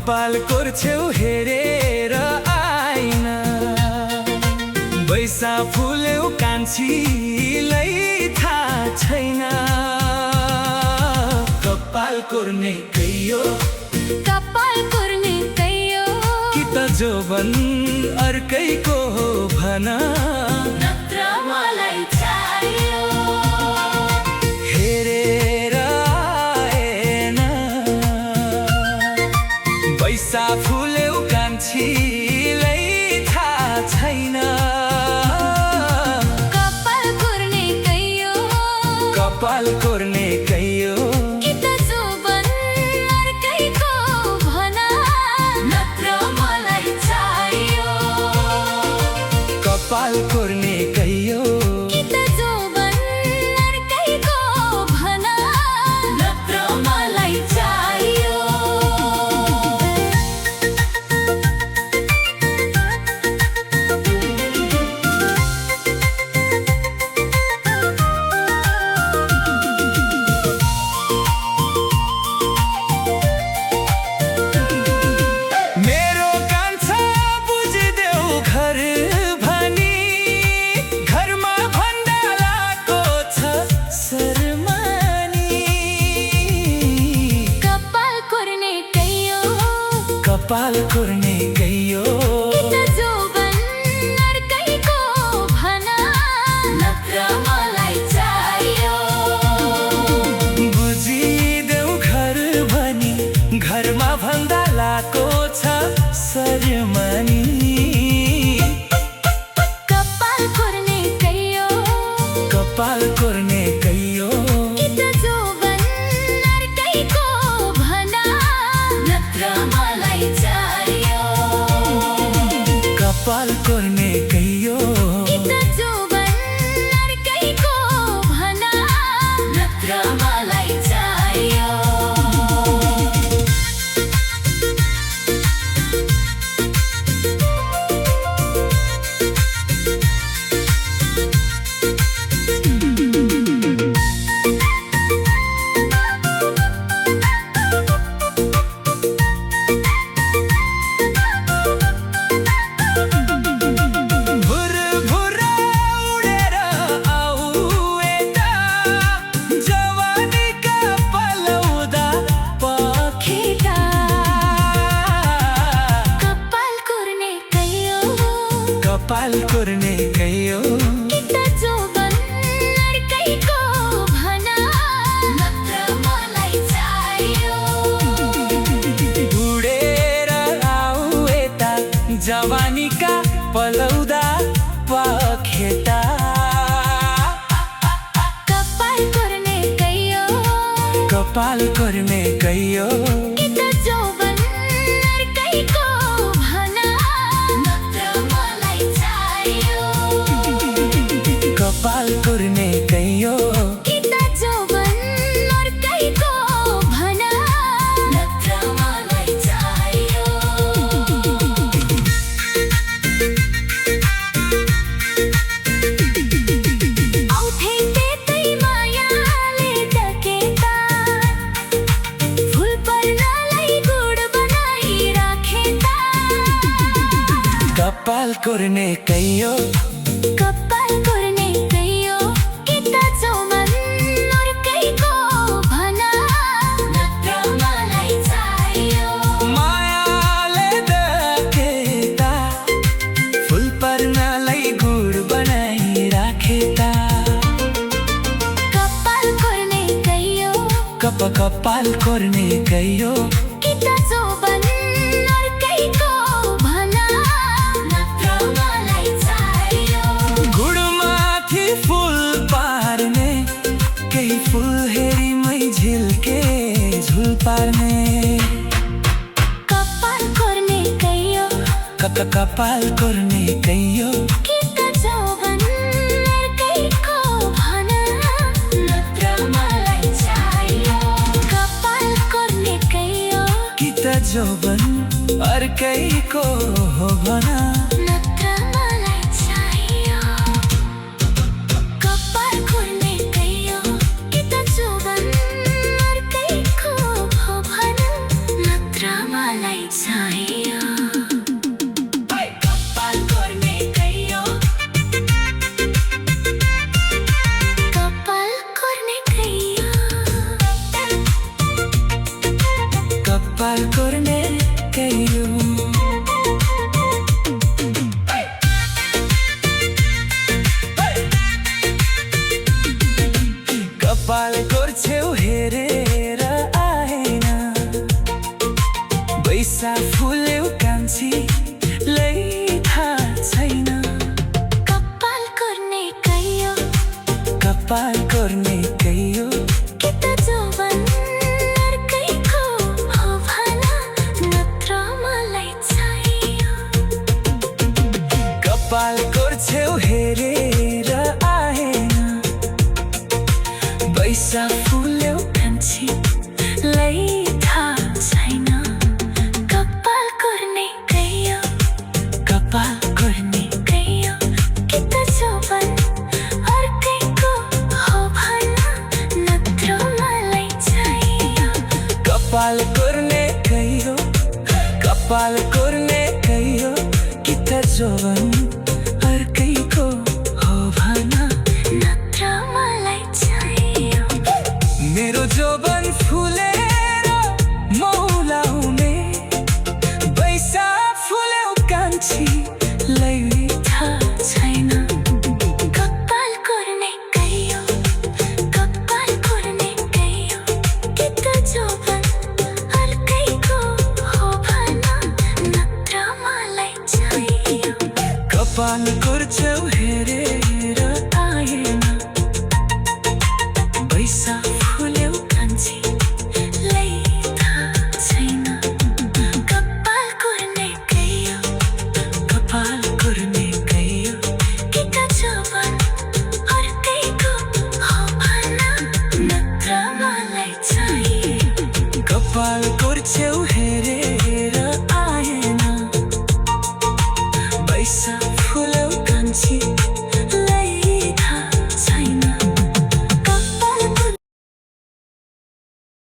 कपाल कोर्छेउ हेरेर आइन बैसा फुल्यौ कान्छीलाई थाहा छैन कपाल कोर्ने कैयो कि त जोबन अर्कैको हो भन नत्र मलाई चाहियो हेरेर आएन बैसा फुल्यौ कान्छीलाई थाहा छैन कपाल कोर्ने कैयो कि त जोबन अर्कैको भन नत्र मलाई चाहियो कपाल कोर्ने कैयो कि त जोबन अर्कैको भन नत्र मलाई चाहियो मेरो कान्छा बुझिदेऊ घर भनी घरमा भन्दा लाको छ शर्मानी कपाल कोर्ने कैयो कपाल कोर्ने कैयो कि त जोबन अर्कैको भन नत्र मलाई चाहियो बुझिदेऊ घर भनी घरमा भन्दा लाको छ शर्मानी कपाल कोर्ने कैयो कपाल कोर्ने कैयो कि त जोबन अर्कैको भन नत्र मलाई चाहियो कपाल कोर्ने कैयो कि त जोबन अर्कैको भन नत्र मलाई चाहियो भुर भुर उडेर आऊ यता जवानीका पलौदा पखेटा कपाल कोर्ने कैयो कपाल कोर्ने कैयो कि त जोबन अर्कैको भन नत्र मलाई चाहियो उडेर आऊ यता जवानीका पलौदा पखेटा कपाल कोर्ने कैयो कपाल कोर्ने कैयो कि त जोबन अर्कैको भन नत्र मलाई चाहियो कपाल कोर्ने कैयो कि त जोबन अर्कैको भन नत्र मलाई चाहियो औथे त्यतै मायाले ढकेता फुल पर्नलाई गुड बनाइराखेता कपाल कोर्ने कैयो कपाल कोर्ने कैयो कि त जोबन अर्कैको भन नत्र मलाई चाहियो मायाले ढकेता फुल पर्नलाई गुड बनाइराखेता कपाल कोर्ने कैयो कपाल कोर्ने कैयो कि त जोबन अर्कैको भन नत्र मलाई चाहियो गुडमाथि फुल पार्ने केही फुल हेरीमै झिल्के झुल पार्ने कपाल कोर्ने कैयो कपाल कोर्ने कैयो कि त जोबन अर्कैको भन नत्र मलाई चाहियो कपाल कोर्ने कैयो कि त जोबन अर्कैको हो भन नत्र मलाई चाहियो कपाल कोर्ने कैयो कि त जोबन अर्कैको भन नत्र मलाई कपाल कोर्ने कैयो कपाल कोर्छेउ हेरेर आएन बैसा फुल्यौ कान्छीलाई थाहा छैन कपाल कोर्ने कैयो कपाल कोर्ने कैयो कि त जोवन अर्कैको हो भन नत्र मलाई चाहियो कपाल कोर्छेउ हेरेर आएन बैसा फुल्यौ कान्छीलाई थाहा छैन कपाल कोर्ने कैयो कपाल कोर्ने कैयो कि त जोवन अर्कैको हो भन नत्र मलाई चाहियो कपाल कोर्ने कैयो कपाल कोर्ने कैयो कि त जोवन